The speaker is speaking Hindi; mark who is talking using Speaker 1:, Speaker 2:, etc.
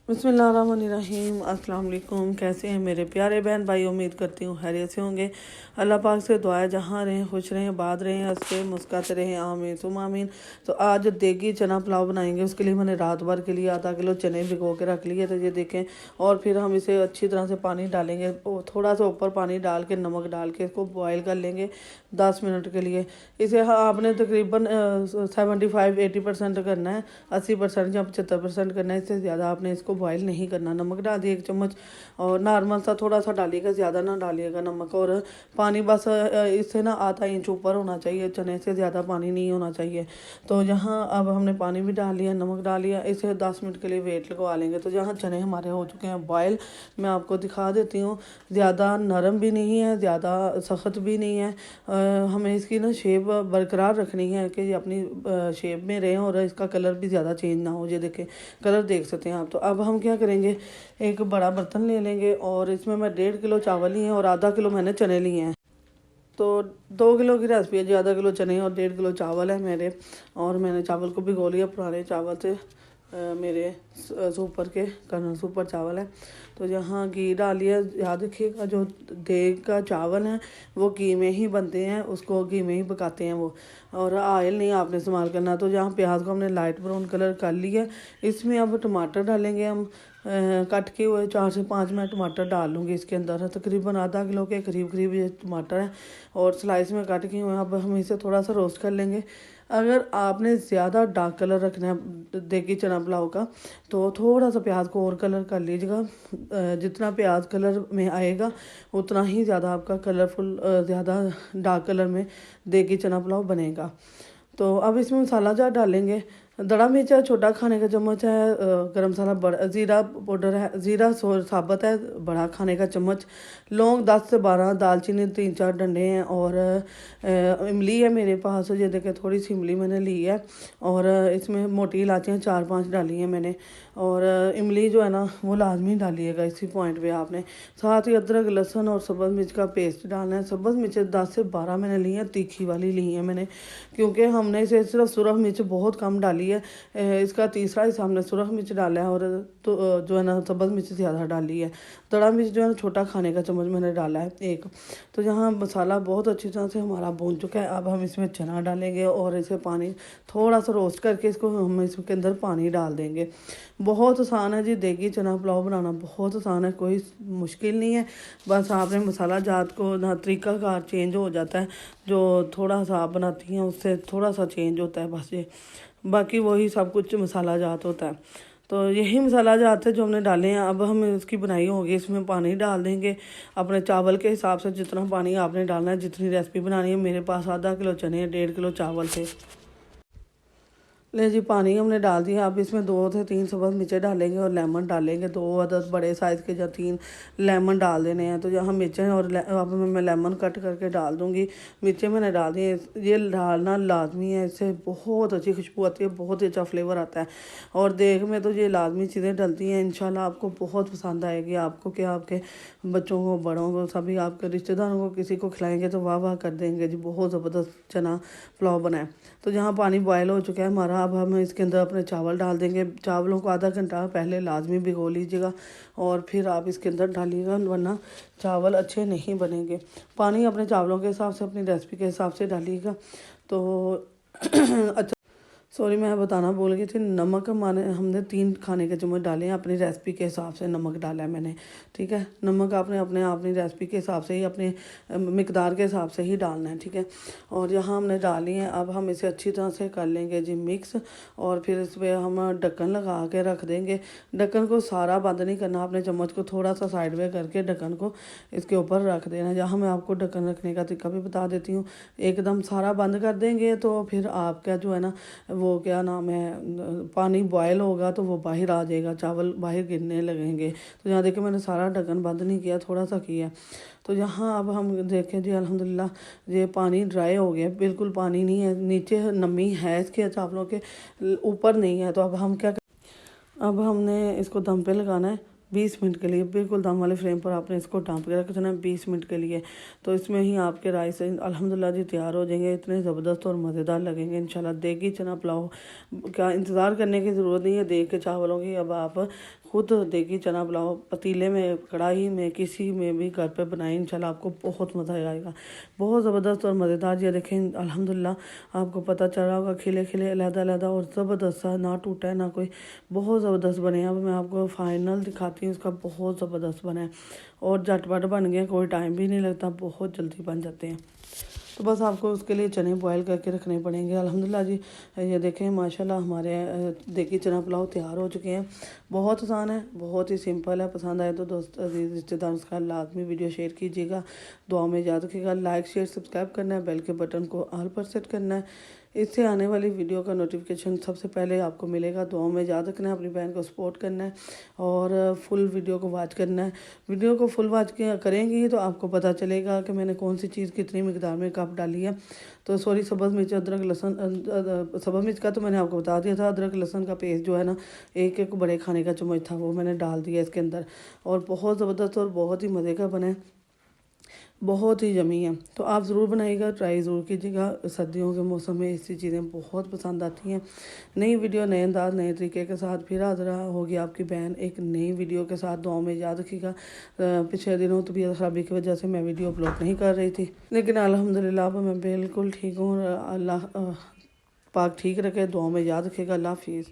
Speaker 1: बिस्मिल्लाहिर्रहमानिर्रहीम। अस्सलाम वालेकुम। कैसे हैं मेरे प्यारे बहन भाई? उम्मीद करती हूँ खैरियत से होंगे। अल्लाह पाक से दुआ है जहाँ रहें खुश रहें, आबाद रहें, हंसते मुस्कुराते रहें, आमीन सुम आमीन। तो आज देगी चना पुलाव बनाएंगे। उसके लिए मैंने रात भर के लिए आधा किलो चने भिगो के रख लिए थे, ये देखें। और फिर हम इसे अच्छी तरह से पानी डालेंगे, थोड़ा सा ऊपर पानी डाल के नमक डाल के इसको बॉयल कर लेंगे 10 मिनट के लिए। इसे आपने तकरीबन 75-80% करना है, 80% या 75% करना है। इससे ज़्यादा आपने इसको बॉयल नहीं करना। नमक डाल दिए 1 चम्मच, और नॉर्मल सा थोड़ा सा डालिएगा, ज़्यादा ना डालिएगा नमक। और पानी बस इससे ना आधा इंच ऊपर होना चाहिए, चने से ज़्यादा पानी नहीं होना चाहिए। तो यहाँ अब हमने पानी भी डाल लिया, नमक डाल लिया, इसे 10 मिनट के लिए वेट लगवा लेंगे। तो जहाँ चने हमारे हो चुके हैं बॉयल, मैं आपको दिखा देती हूँ। ज़्यादा नरम भी नहीं है, ज़्यादा सख्त भी नहीं है। हमें इसकी ना शेप बरकरार रखनी है कि ये अपनी शेप में रहें और इसका कलर भी ज़्यादा चेंज ना हो। ये देखें, कलर देख सकते हैं आप। तो अब हम क्या करेंगे, एक बड़ा बर्तन ले लेंगे और इसमें मैं 1.5 किलो चावल लिए हैं और आधा किलो मैंने चने लिए हैं। तो 2 किलो की रेसिपी है जी। आधा किलो चने और 1.5 किलो चावल है मेरे। और मैंने चावल को भिगो लिया, पुराने चावल से मेरे सुपर के कर्नल सुपर चावल है। तो यहाँ घी डाल लिया। याद रखिएगा, जो देग का चावल है वो घी में ही बनते हैं, उसको घी में ही पकाते हैं वो, और ऑयल नहीं आपने इस्तेमाल करना। तो यहाँ प्याज को हमने लाइट ब्राउन कलर कर लिया। इसमें अब टमाटर डालेंगे हम, कट के हुए 4 से 5 मैं टमाटर डाल लूँगी इसके अंदर। तकरीबन आधा किलो के करीब करीब ये टमाटर हैं और स्लाइस में कट के हुए। अब हम इसे थोड़ा सा रोस्ट कर लेंगे। अगर आपने ज़्यादा डार्क कलर रखना है देगी चना पुलाव का, तो थोड़ा सा प्याज को और कलर कर लीजिएगा। जितना प्याज कलर में आएगा उतना ही ज़्यादा आपका कलरफुल, ज़्यादा डार्क कलर में देगी चना पुलाव बनेगा। तो अब इसमें मसाला जार डालेंगे। दड़ा मिर्च है, छोटा खाने का चम्मच है। गरम मसाला बड़ा, ज़ीरा पाउडर है, ज़ीरा साबुत है, बड़ा खाने का चम्मच। लौंग 10 से 12, दालचीनी 3-4 डंडे हैं। और इमली है मेरे पास, ये देखें थोड़ी सी इमली मैंने ली है। और इसमें मोटी इलायचियाँ 4-5 डाली हैं मैंने। और इमली जो है ना वो लाजमी डालिएगा इसी पॉइंट पे आपने। साथ ही अदरक लहसुन और सब्ज़ मिर्च का पेस्ट डालना है। सब्ज़ मिर्च 10 से 12 मैंने ली हैं, तीखी वाली ली हैं मैंने, क्योंकि हमने इसे सिर्फ सुरख मिर्च बहुत कम डाली है। इसका तीसरा हिस्सा हमने सुरख मिर्च डाला है, और तो जो है ना सब्ज़ मिर्च ज़्यादा डाली है। दड़ा मिर्च जो है ना छोटा खाने का चम्मच मैंने डाला है 1। तो यहाँ मसाला बहुत अच्छी तरह से हमारा भून चुका है। अब हम इसमें चना डालेंगे और इसे पानी थोड़ा सा रोस्ट करके इसको हम इसके अंदर पानी डाल देंगे। बहुत आसान है जी, देगी चना पुलाव बनाना बहुत आसान है, कोई मुश्किल नहीं है। बस आपने मसाला जात को ना तरीका कार चेंज हो जाता है, जो थोड़ा सा आप बनाती हैं उससे थोड़ा सा चेंज होता है बस। ये बाकी वही सब कुछ मसाला जात होता है। तो यही मसाला जात है जो हमने डाले हैं। अब हम इसकी बनाई होगी, इसमें पानी डाल देंगे अपने चावल के हिसाब से। जितना पानी आपने डालना है, जितनी रेसिपी बनानी है। मेरे पास आधा किलो चने 1.5 किलो चावल थे। ले जी, पानी हमने डाल दिया। अब इसमें 2 से 3 सब्ज़ मिर्चें डालेंगे और लेमन डालेंगे। 2 अदद बड़े साइज़ के या 3 लेमन डाल देने हैं। तो यहाँ मिर्चें और अब मैं लेमन कट करके डाल दूँगी। मिर्चें मैंने डाल दी हैं, ये डालना लाजमी है, इससे बहुत अच्छी खुशबू आती है, बहुत ही अच्छा फ्लेवर आता है। और देख में तो ये लाजमी चीज़ें डलती हैं। इंशाल्लाह आपको बहुत पसंद आएगी। आपको क्या, आपके बच्चों को, बड़ों को, सभी आपके रिश्तेदारों को किसी को खिलाएँगे तो वाह वाह कर देंगे जी, बहुत ज़बरदस्त चना पुलाव बना है। तो जहाँ पानी बॉयल हो चुका है हमारा, अब हम इसके अंदर अपने चावल डाल देंगे। चावलों को आधा घंटा पहले लाजमी भिगो लीजिएगा और फिर आप इसके अंदर डालिएगा, वरना चावल अच्छे नहीं बनेंगे। पानी अपने चावलों के हिसाब से, अपनी रेसिपी के हिसाब से डालिएगा। तो अच्छा, सॉरी मैं बताना भूल गई थी। नमक हमने 3 खाने के चम्मच डाले हैं, अपनी रेसिपी के हिसाब से नमक डाला है मैंने, ठीक है। नमक आपने अपनी रेसिपी के हिसाब से ही, अपने मिकदार के हिसाब से ही डालना है, ठीक है। और यहाँ हमने डाली है। अब हम इसे अच्छी तरह से कर लेंगे जी मिक्स, और फिर इस पर हम ढक्कन लगा के रख देंगे। ढक्कन को सारा बंद नहीं करना, अपने चम्मच को थोड़ा सा साइड में करके ढक्कन को इसके ऊपर रख देना। जहाँ मैं आपको ढक्कन रखने का तरीका भी बता देती हूँ। एकदम सारा बंद कर देंगे तो फिर आपका जो है ना वो क्या नाम है, पानी बॉयल होगा तो वो बाहर आ जाएगा, चावल बाहर गिरने लगेंगे। तो यहाँ देखिए मैंने सारा ढक्कन बंद नहीं किया, थोड़ा सा किया। तो यहाँ अब हम देखें जी, अल्हम्दुलिल्लाह ये पानी ड्राई हो गया, बिल्कुल पानी नहीं है। नीचे नमी है इसके चावलों के, ऊपर नहीं है। तो अब हम क्या, अब हमने इसको दम पे लगाना है 20 मिनट के लिए। बिल्कुल दम वाले फ्लेम पर आपने इसको ढाँप के रख देना है 20 मिनट के लिए। तो इसमें ही आपके राइस अल्हम्दुलिल्लाह जी तैयार हो जाएंगे। इतने ज़बरदस्त और मज़ेदार लगेंगे इंशाल्लाह। देगी चना पुलाव का इंतज़ार करने की ज़रूरत नहीं है, देग के चावलों की। अब आप खुद देगी चना पुलाव पतीले में, कढ़ाई में, किसी में भी घर पे बनाएं, इंशाल्लाह आपको बहुत मज़ा आएगा। बहुत ज़बरदस्त और मज़ेदार। ये देखें अल्हम्दुलिल्लाह आपको पता चल रहा होगा, खिले खिले अलग-अलग और ज़बरदस्त सा, ना टूटा है ना कोई, बहुत ज़बरदस्त बने। अब मैं आपको फाइनल दिखाती हूँ इसका, बहुत ज़बरदस्त बना है और झटपट बन गए, कोई टाइम भी नहीं लगता, बहुत जल्दी बन जाते हैं। तो बस आपको उसके लिए चने बॉयल करके रखने पड़ेंगे। अल्हम्दुलिल्लाह जी, ये देखें माशाल्लाह हमारे देगी चना पुलाव तैयार हो चुके हैं। बहुत आसान है, बहुत ही सिंपल है। पसंद आए तो दोस्त अजीज़ रिश्तेदार उसका लाजमी वीडियो शेयर कीजिएगा। दुआ में याद रखिएगा, लाइक शेयर सब्सक्राइब करना है, बेल के बटन को ऑल पर सेट करना है। इससे आने वाली वीडियो का नोटिफिकेशन सबसे पहले आपको मिलेगा। दुआ में याद रखना है, अपनी बहन को सपोर्ट करना है और फुल वीडियो को वॉच करना है। वीडियो को फुल वॉच करेंगी तो आपको पता चलेगा कि मैंने कौन सी चीज़ कितनी मिकदार में कब डाली है। तो सॉरी, सब्ज़ मिर्च, अदरक, लहसुन, सब्ज़ मिर्च का तो मैंने आपको बता दिया था। अदरक लहसुन का पेस्ट जो है ना, एक एक बड़े खाने का चम्मच था, वो मैंने डाल दिया इसके अंदर और बहुत ज़बरदस्त और बहुत ही मज़े का बना है, बहुत ही यमी है। तो आप ज़रूर बनाइएगा, ट्राई ज़रूर कीजिएगा। सर्दियों के मौसम में ऐसी चीज़ें बहुत पसंद आती हैं। नई वीडियो, नए अंदाज, नए तरीके के साथ फिर हाज़िर होगी आपकी बहन एक नई वीडियो के साथ। दुआ में याद रखिएगा, पिछले दिनों तबीयत खराबी की वजह से मैं वीडियो अपलोड नहीं कर रही थी, लेकिन अल्हम्दुलिल्लाह अब मैं बिल्कुल ठीक हूँ। अल्लाह पाक ठीक रखे। दुआ में याद रखिएगा। अल्लाह हाफिज़।